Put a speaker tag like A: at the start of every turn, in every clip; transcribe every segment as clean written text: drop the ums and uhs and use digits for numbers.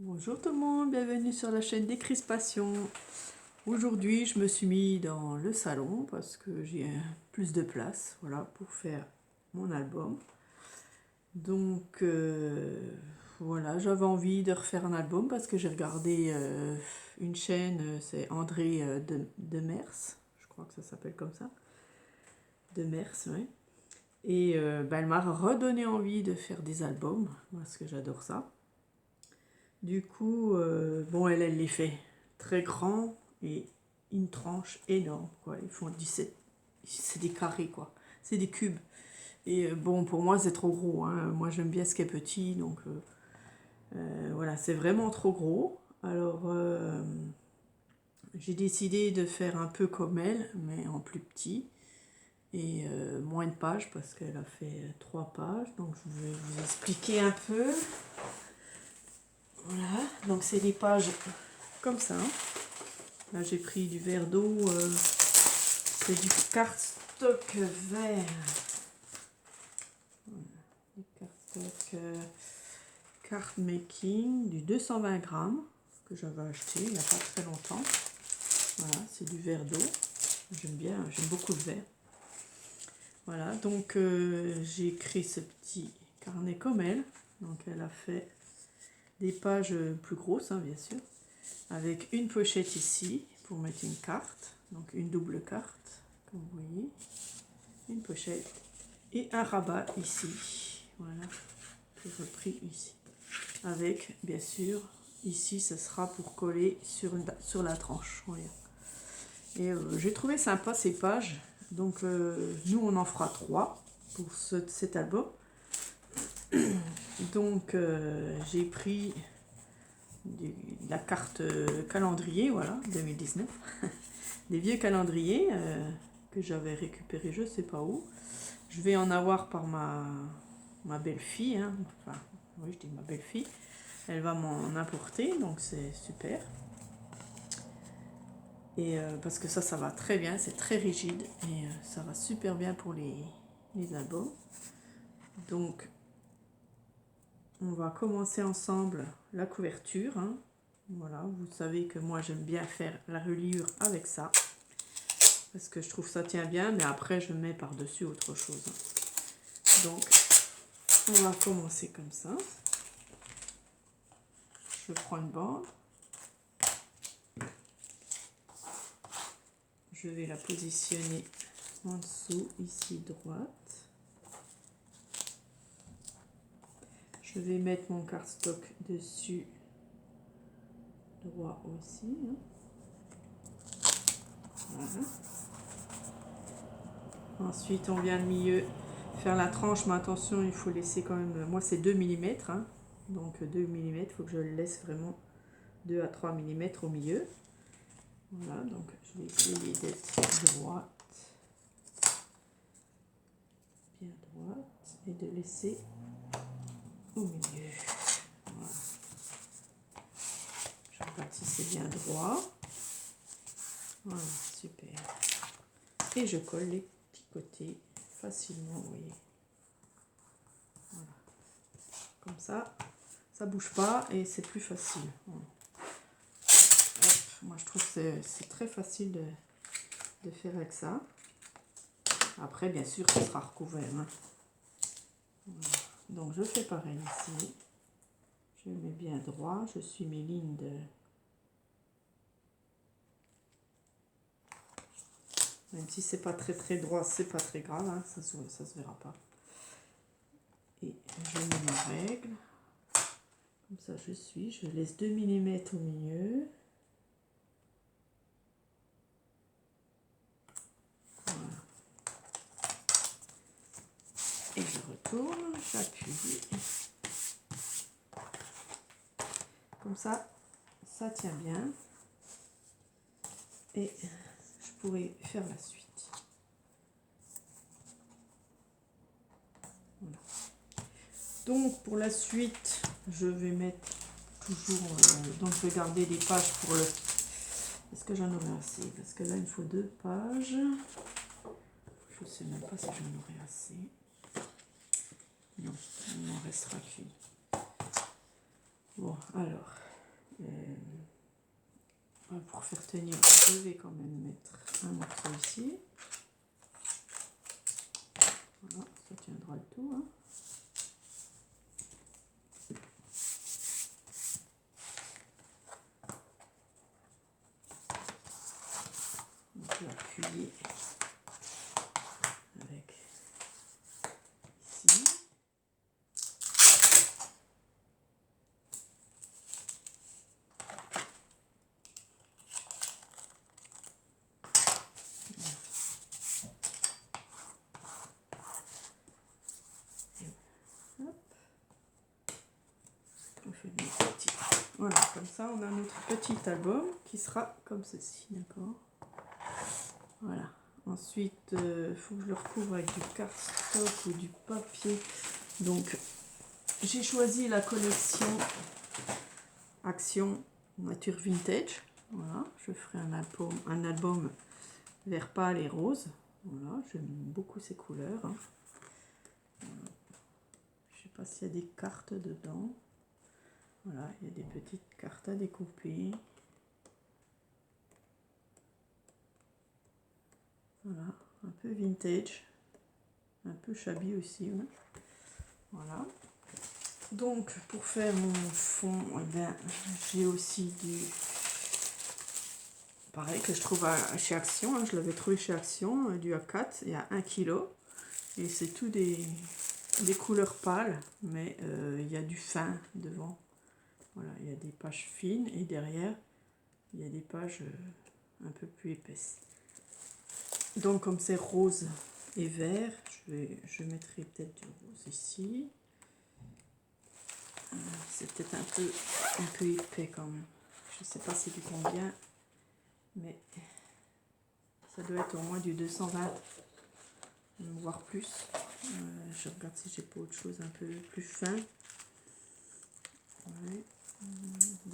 A: Bonjour tout le monde, bienvenue sur la chaîne Décrispation. Aujourd'hui, je me suis mis dans le salon parce que j'ai plus de place, voilà, pour faire mon album. Donc voilà, j'avais envie de refaire un album parce que j'ai regardé une chaîne, c'est André Demers, je crois que ça s'appelle comme ça. Demers, oui. Et elle m'a redonné envie de faire des albums, parce que j'adore ça. Du coup, bon, elle les fait très grands et une tranche énorme, quoi. Ils font 17, c'est des carrés, quoi. C'est des cubes. Et bon, pour moi, c'est trop gros, hein. Moi, j'aime bien ce qui est petit, donc voilà, c'est vraiment trop gros. Alors, j'ai décidé de faire un peu comme elle, mais en plus petit. Et moins de pages, parce qu'elle a fait 3 pages. Donc, je vais vous expliquer un peu. Voilà, donc c'est des pages comme ça. Là, j'ai pris du verre d'eau, c'est du cardstock vert. Voilà, du cardstock card making, du 220 grammes que j'avais acheté il n'y a pas très longtemps. Voilà, c'est du verre d'eau. J'aime bien, j'aime beaucoup le verre. Voilà, donc j'ai écrit ce petit carnet comme elle. Donc elle a fait des pages plus grosses, hein, bien sûr, avec une pochette ici pour mettre une carte, donc une double carte, comme vous voyez, une pochette et un rabat ici, voilà, que j'ai repris ici, avec bien sûr ici ce sera pour coller sur la tranche, voilà. Et j'ai trouvé sympa ces pages, donc nous on en fera 3 pour cet album. Donc j'ai pris la carte calendrier, voilà, 2019, des vieux calendriers que j'avais récupérés je sais pas où. Je vais en avoir par ma belle-fille, hein. Enfin, oui, je dis ma belle-fille, elle va m'en apporter, donc c'est super. Et parce que ça va très bien, c'est très rigide et ça va super bien pour les albums. Donc, on va commencer ensemble la couverture, hein. Voilà, vous savez que moi j'aime bien faire la reliure avec ça, parce que je trouve ça tient bien, mais après je mets par-dessus autre chose. Donc, on va commencer comme ça. Je prends une bande. Je vais la positionner en dessous, ici, droite. Je vais mettre mon cardstock dessus, droit aussi, hein. Voilà. Ensuite, on vient au milieu faire la tranche, mais attention, il faut laisser quand même, moi c'est 2 mm, hein. Donc 2 mm, il faut que je le laisse vraiment 2 à 3 mm au milieu. Voilà, donc je vais essayer d'être droite, bien droite, et de laisser au milieu. Voilà. Je répartis, c'est bien droit. Voilà, super. Et je colle les petits côtés facilement, vous voyez. Voilà. Comme ça bouge pas et c'est plus facile. Voilà. Hop, moi je trouve que c'est très facile de faire avec ça. Après, bien sûr, ça sera recouvert, hein. Voilà. Donc je fais pareil ici. Je mets bien droit, je suis mes lignes de... Même si c'est pas très droit, c'est pas très grave, hein, ça se verra pas. Et je mets mes règles. Comme ça je laisse 2 mm au milieu. Voilà. Et je retourne, j'appuie. Comme ça tient bien. Et je pourrais faire la suite. Voilà. Donc pour la suite, je vais mettre toujours, donc je vais garder des pages pour le... Est-ce que j'en aurai assez? Parce que là il me faut 2 pages. Je ne sais même pas si j'en aurai assez. Non, il m'en restera qu'une. Bon, alors, pour faire tenir, je vais quand même mettre un morceau ici. Voilà, ça tiendra le tout. Hein. On peut appuyer avec ici. Voilà, comme ça on a notre petit album qui sera comme ceci, d'accord. Voilà. Ensuite, il faut que je le recouvre avec du cardstock ou du papier. Donc, j'ai choisi la collection Action Nature Vintage. Voilà, je ferai un album vert pâle et rose. Voilà, j'aime beaucoup ces couleurs. Hein. Voilà. Je ne sais pas s'il y a des cartes dedans. Voilà, il y a des petites cartes à découper. Voilà, un peu vintage, un peu shabby aussi. Ouais. Voilà. Donc, pour faire mon fond, eh bien, j'ai aussi du... Pareil, que je trouve chez Action. Hein, je l'avais trouvé chez Action, du A4, il y a 1 kg. Et c'est tout des couleurs pâles, mais il y a du fin devant. Voilà, il y a des pages fines et derrière, il y a des pages un peu plus épaisses. Donc comme c'est rose et vert, je mettrai peut-être du rose ici. C'est peut-être un peu épais quand même. Je ne sais pas c'est du combien, mais ça doit être au moins du 220, voire plus. Je regarde si j'ai pas autre chose un peu plus fin. Ouais.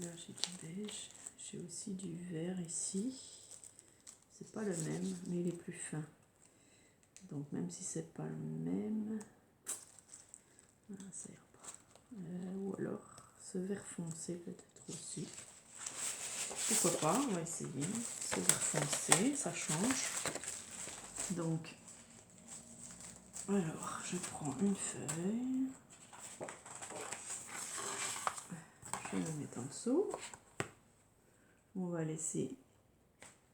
A: Là j'ai du beige, j'ai aussi du vert ici. C'est pas le même, mais il est plus fin. Donc même si c'est pas le même, ça ira pas. Ou alors ce vert foncé peut-être aussi. Pourquoi pas, on va essayer. Ce vert foncé, ça change. Donc, alors je prends une feuille. Je vais la mettre en dessous. On va laisser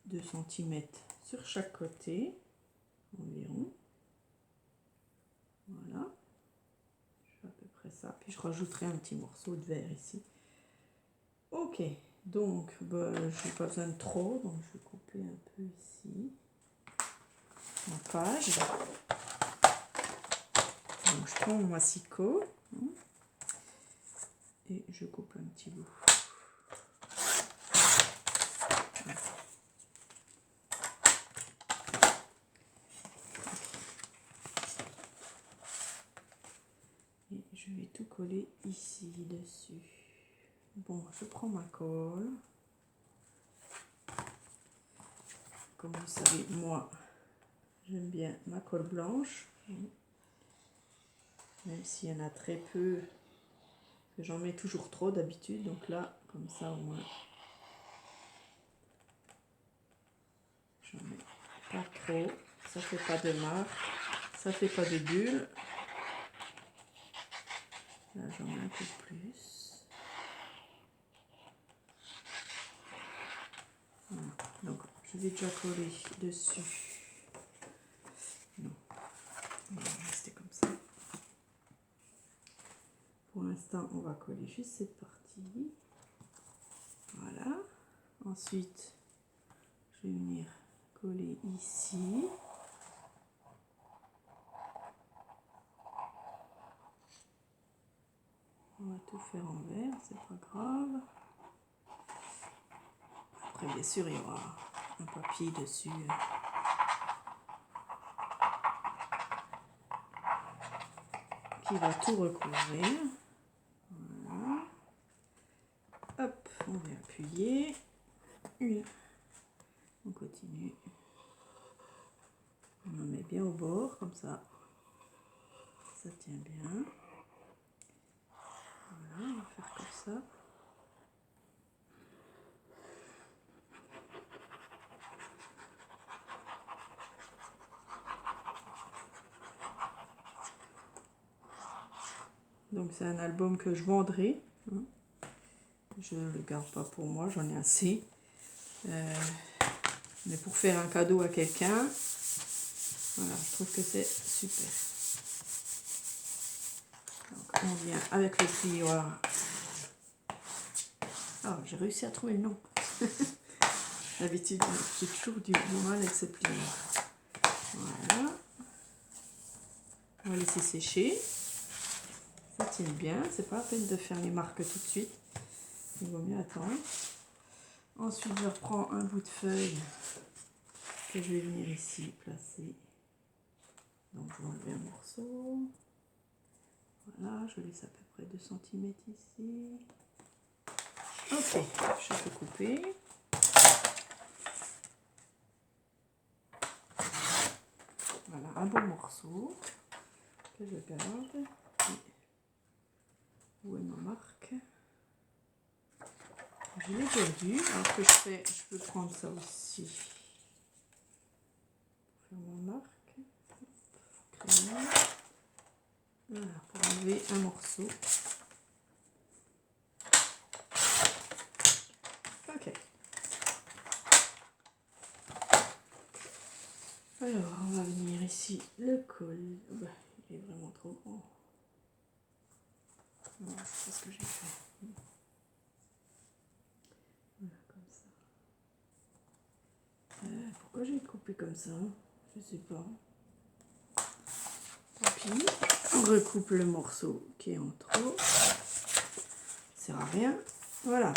A: 2 cm sur chaque côté environ. Voilà. Je fais à peu près ça. Puis je rajouterai un petit morceau de verre ici. Ok. Donc, bah, je n'ai pas besoin de trop. Donc, je vais couper un peu ici. Ma page. Donc, je prends mon massicot. Et je coupe un petit bout. Et je vais tout coller ici, dessus. Bon, je prends ma colle. Comme vous savez, moi, j'aime bien ma colle blanche. Même s'il y en a très peu, que j'en mets toujours trop d'habitude. Donc là, comme ça au moins, j'en mets pas trop. Ça fait pas de marque, ça fait pas de bulles. Là, j'en mets un peu plus. Voilà. Donc, je vais déjà coller dessus. Non, on va rester comme ça. Pour l'instant, on va coller juste cette partie. Voilà. Ensuite, je vais venir coller ici. On va tout faire en vert, c'est pas grave. Après, bien sûr, il y aura un papier dessus. Qui va tout recouvrir. Voilà. Hop, on va appuyer. On continue. On en met bien au bord, comme ça. Ça tient bien. Voilà, on va faire comme ça. Donc c'est un album que je vendrai. Hein. Je ne le garde pas pour moi, j'en ai assez. Mais pour faire un cadeau à quelqu'un, voilà, je trouve que c'est super. Donc on vient avec le plioir. Ah, j'ai réussi à trouver le nom. D'habitude, j'ai toujours du mal avec ce plioir. Voilà. On va laisser sécher. Ça tient bien, c'est pas la peine de faire les marques tout de suite. Il vaut mieux attendre. Ensuite, je reprends un bout de feuille que je vais venir ici placer. Donc, je vais enlever un morceau. Voilà, je laisse à peu près 2 cm ici. Ok, je peux couper. Voilà, un beau morceau que je garde. Où est ma marque? Je l'ai perdu. Alors que je peux prendre ça aussi. Faire ma marque. Voilà, pour enlever un morceau. Ok. Alors, on va venir ici le col. Bah, il est vraiment trop grand. Non, c'est pas ce que j'ai fait. Voilà, comme ça. Pourquoi j'ai coupé comme ça? Je sais pas. Tant pis. On recoupe le morceau qui est en trop. Ça sert à rien. Voilà.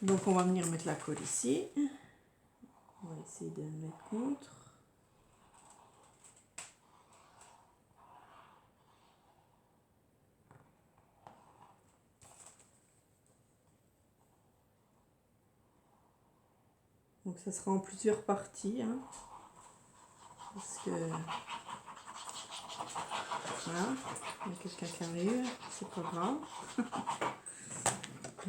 A: Donc on va venir mettre la colle ici. On va essayer de le mettre contre. Donc ça sera en plusieurs parties. Hein, parce que voilà, il y a quelqu'un qui arrive, c'est pas grave.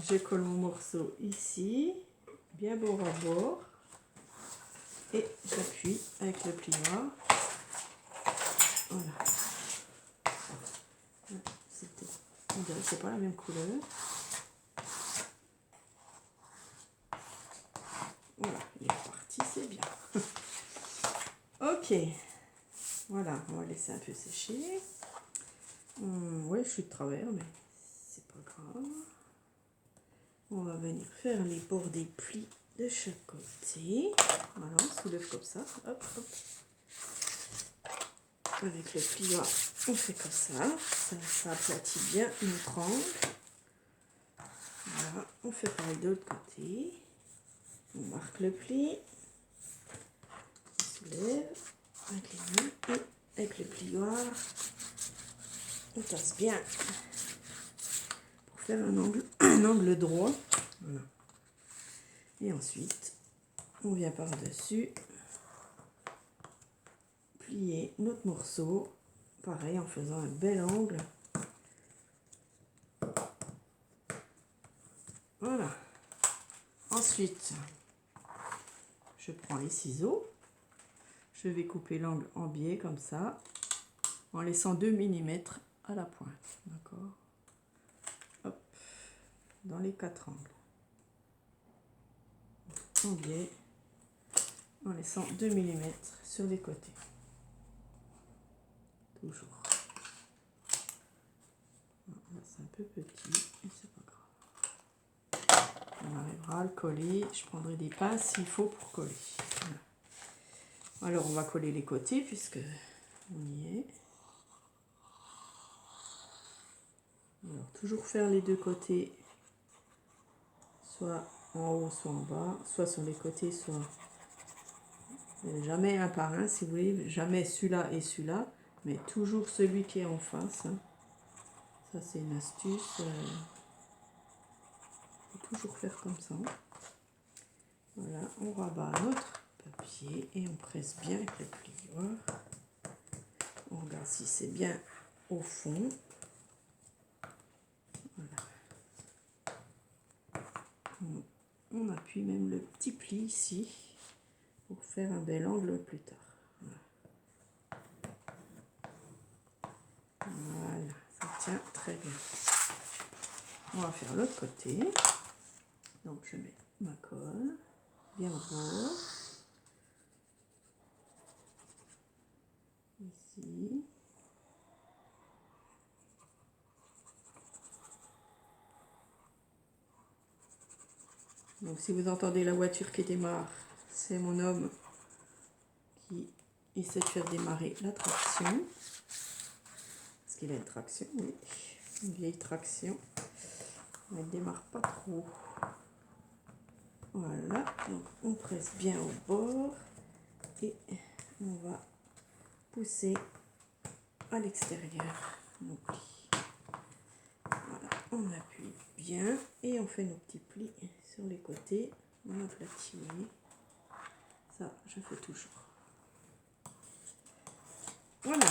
A: Je colle mon morceau ici, bien bord à bord. Et j'appuie avec le plioir. Voilà. On dirait que c'est pas la même couleur. Voilà, il est parti, c'est bien. Ok. Voilà, on va laisser un peu sécher. Ouais, je suis de travers, mais c'est pas grave. On va venir faire les bords des plis de chaque côté. Voilà, on soulève comme ça. Hop, hop. Avec le plioir, on fait comme ça. Ça aplatit bien notre angle. Voilà, on fait pareil de l'autre côté. On marque le pli. On soulève avec les mains et avec le plioir. On tasse bien pour faire un angle droit. Voilà. Et ensuite, on vient par-dessus plier notre morceau. Pareil, en faisant un bel angle. Voilà. Ensuite, je prends les ciseaux. Je vais couper l'angle en biais comme ça, en laissant 2 mm à la pointe. D'accord. Hop. Dans les 4 angles. En biais, en laissant 2 mm sur les côtés. Toujours. Là, c'est un peu petit, mais c'est pas grave. On arrivera à le coller. Je prendrai des pinces s'il faut pour coller. Voilà. Alors, on va coller les côtés puisque on y est. Alors, toujours faire les deux côtés, soit en haut, soit en bas, soit sur les côtés, soit jamais un par un, si vous voulez, jamais celui-là et celui-là, mais toujours celui qui est en face. Hein. Ça, c'est une astuce. Faut toujours faire comme ça. Voilà, on rabat notre papier et on presse bien avec le plioir. On regarde si c'est bien au fond. Voilà. On appuie même le petit pli ici pour faire un bel angle plus tard. Voilà. Très bien. On va faire l'autre côté. Donc je mets ma colle bien au bord. Ici. Donc si vous entendez la voiture qui démarre, c'est mon homme qui essaie de faire démarrer la traction. Parce qu'il a une traction, oui. Une vieille traction. Elle ne démarre pas trop. Voilà, donc on presse bien au bord et on va pousser à l'extérieur nos plis. Voilà, on appuie bien et on fait nos petits plis sur les côtés. On aplatit, vous voyez. Ça, je fais toujours. Voilà.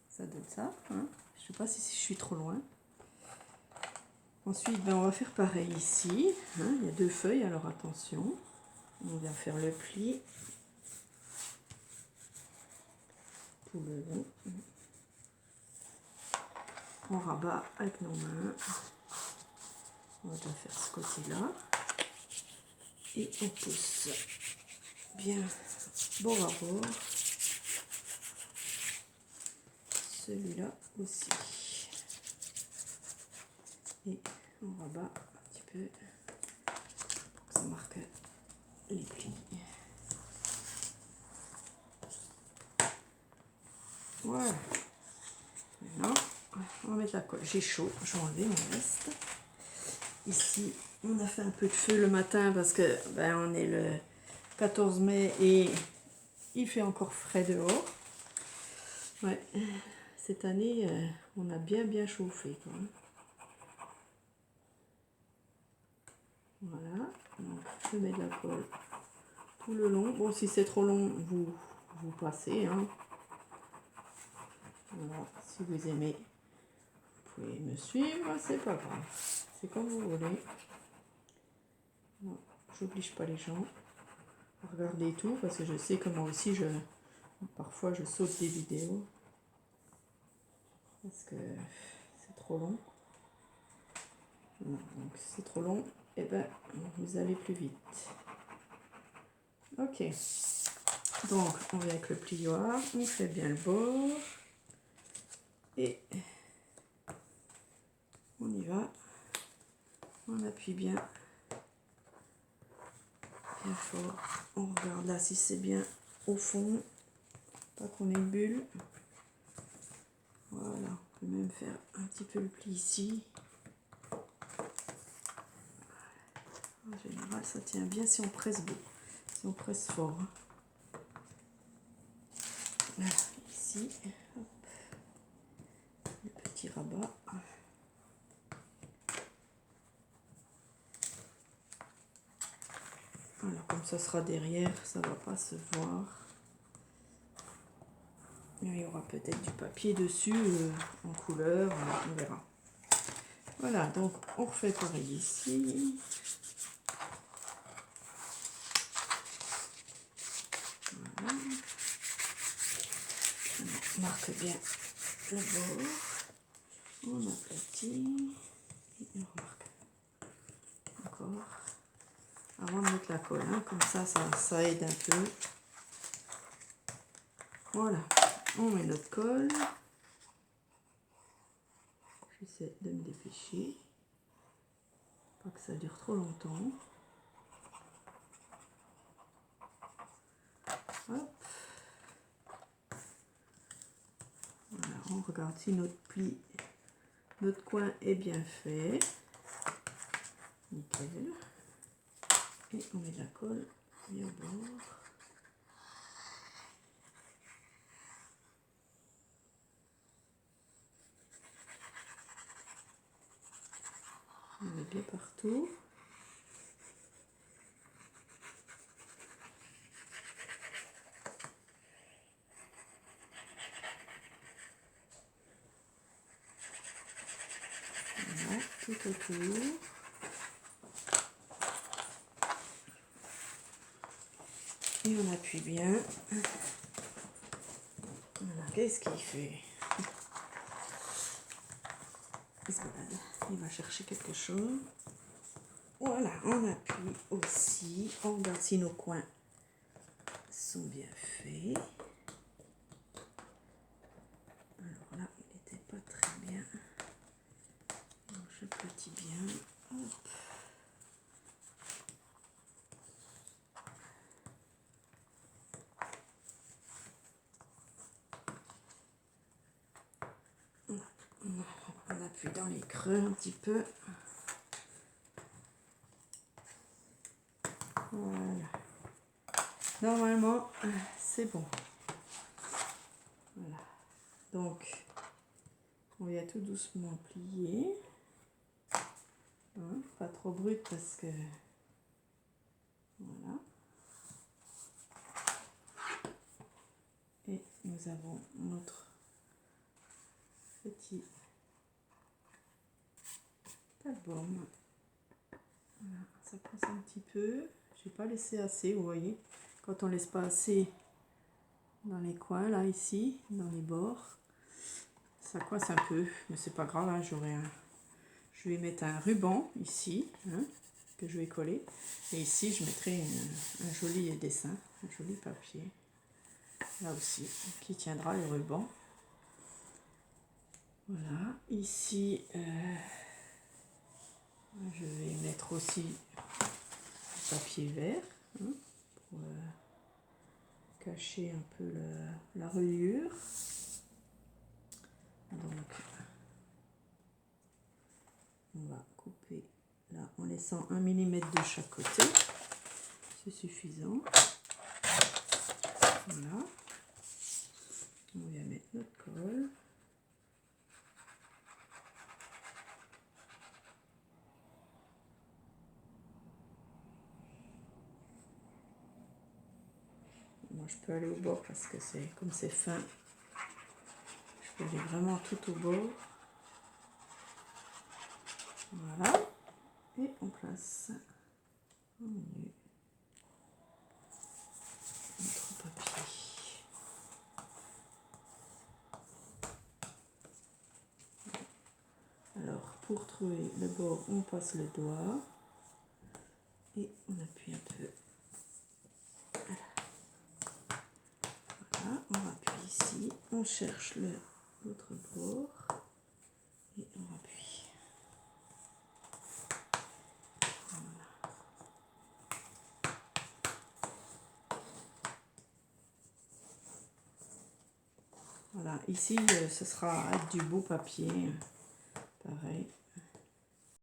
A: Ça donne ça. Hein. Je ne sais pas si je suis trop loin. Ensuite, ben, on va faire pareil ici. Hein. Il y a 2 feuilles, alors attention. On vient faire le pli. Tout le long. On rabat avec nos mains. On va faire ce côté-là. Et on pousse bien bord à bord. Celui-là aussi. Et on rabat un petit peu pour que ça marque les plis. Voilà. Maintenant, on va mettre la colle. J'ai chaud, je vais enlever mon veste. Ici, on a fait un peu de feu le matin parce que ben, on est le 14 mai et il fait encore frais dehors. Ouais, cette année, on a bien chauffé. Quoi. Voilà, donc je mets de la colle tout le long. Bon, si c'est trop long, vous passez. Hein. Voilà, si vous aimez, vous pouvez me suivre, c'est pas grave. C'est comme vous voulez. J'oblige pas les gens à regarder tout parce que je sais que moi aussi, parfois je saute des vidéos parce que c'est trop long. Donc si c'est trop long, et ben vous allez plus vite. Ok. Donc on vient avec le plioir, on fait bien le bord et on y va. On appuie bien fort. On regarde là si c'est bien au fond, pas qu'on ait une bulle. Voilà, on peut même faire un petit peu le pli ici. En général, ça tient bien si on presse beau, si on presse fort. Voilà, ici, hop, le petit rabat. Alors, comme ça sera derrière, ça ne va pas se voir. Il y aura peut-être du papier dessus, en couleur, on verra. Voilà, donc on refait pareil ici. Voilà. On marque bien le bord. On aplatit. Et on remarque encore. Avant de mettre la colle, hein, comme ça aide un peu. Voilà, on met notre colle. J'essaie de me dépêcher. Pas que ça dure trop longtemps. Hop. Voilà, on regarde si notre pli, notre coin est bien fait. Nickel. Et on met de la colle bien au bord. On met bien partout. Voilà, tout autour. Et on appuie bien. Voilà, qu'est-ce qu'il fait? il se balade, il va chercher quelque chose. Voilà, on appuie aussi. On regarde si nos coins sont bien faits. Alors là, il n'était pas très bien. Donc je petit bien. Hop. On appuie dans les creux un petit peu. Voilà. Normalement, c'est bon. Voilà. Donc, on va tout doucement plier. Hein, pas trop brut parce que... Voilà. Et nous avons notre petit album. Voilà, ça coince un petit peu. J'ai pas laissé assez, vous voyez. Quand on laisse pas assez dans les coins, là, ici, dans les bords, ça coince un peu. Mais c'est pas grave, hein, je vais mettre un ruban ici, hein, que je vais coller. Et ici, je mettrai un joli dessin, un joli papier. Là aussi, qui tiendra le ruban. Voilà, ici, je vais mettre aussi du papier vert, hein, pour cacher un peu la reliure. Donc, on va couper là en laissant 1 mm de chaque côté. C'est suffisant. Voilà. On va mettre notre colle. Moi, je peux aller au bord parce que comme c'est fin, je peux aller vraiment tout au bord. Voilà. Et on place au milieu notre papier. Alors, pour trouver le bord, on passe le doigt et on appuie un peu. Voilà, on appuie ici, on cherche l'autre bord et on appuie. Voilà, ici ce sera avec du beau papier, pareil.